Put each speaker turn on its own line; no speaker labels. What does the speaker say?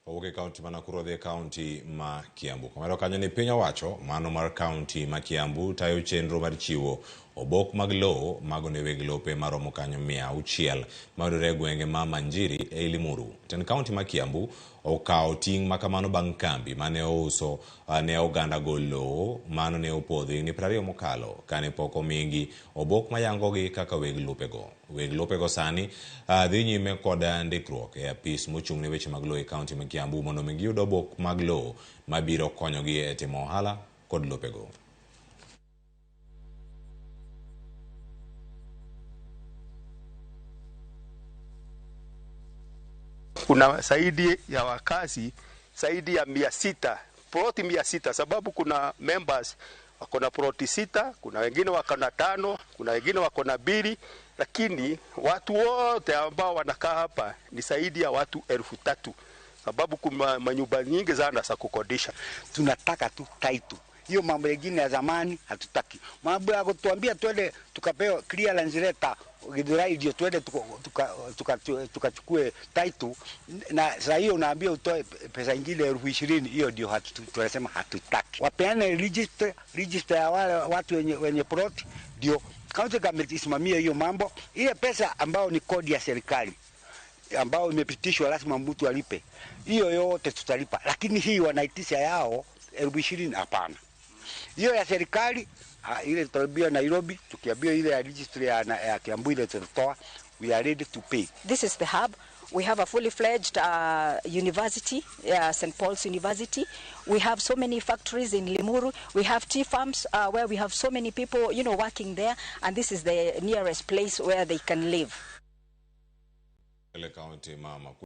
Oke county manakuro the county ma Kiambu. Kamero kanyo ni piny owacho mano mar county ma Kiambu tayo chenro mar chiwo obok mag lowo mago ne weg lope maromo kanyo 600 mayudore gwenge ma Manjiri e Limuru. Ten county ma Kiambu okawo ting' makamano bang' kambi mane ouso ne oganda go lowo mano ne opodhi ni 20 mokalo kane pok omingi obok mayangogi kaka weg lopego. Weg lopego sani dhi nyime kod ndikruok e apis mochung' ne weche mag lowo e county ma Kiambu mondo mi giyud obok mag lowo mabiro konyogi e timo ohala kod lopego.
Kuna zaidi ya wakazi zaidi ya 600, ploti 600, sababu kuna members wako na ploti 6, kuna wengine wako na 5, kuna wengine wako na 2, lakini watu wote ambao wanakaa hapa ni zaidi ya watu 3,000, sababu kuna manyumba nyingi sana za kukodisha.
Tunataka tu title. Hiyo mambo mengine ya zamani hatutaki. Mambo ya kutuambia twende tukapewa clearance letter Githurai ndio twende tukachukue title, na sasa hiyo unaambia utoe pesa nyingine 20,000, hiyo ndio tunasema hatutaki. Wapeane register ya wale watu wenye plot, ndio county government isimamie hiyo mambo. Ile pesa ambao ni kodi ya serikali ambao imepitishwa lazima mtu alipe, hiyo yote tutalipa, lakini hii wanaitisha yao 20,000 hapana. Hiyo ya serikali ile tutabia Nairobi, tukiambia ile ya registry ya Kiambu ile tutatoa, we are ready to pay.
This is the hub. We have a fully fledged university, St. Paul's University. We have so many factories in Limuru. We have tea farms where we have so many people, working there, and this is the nearest place where they can live.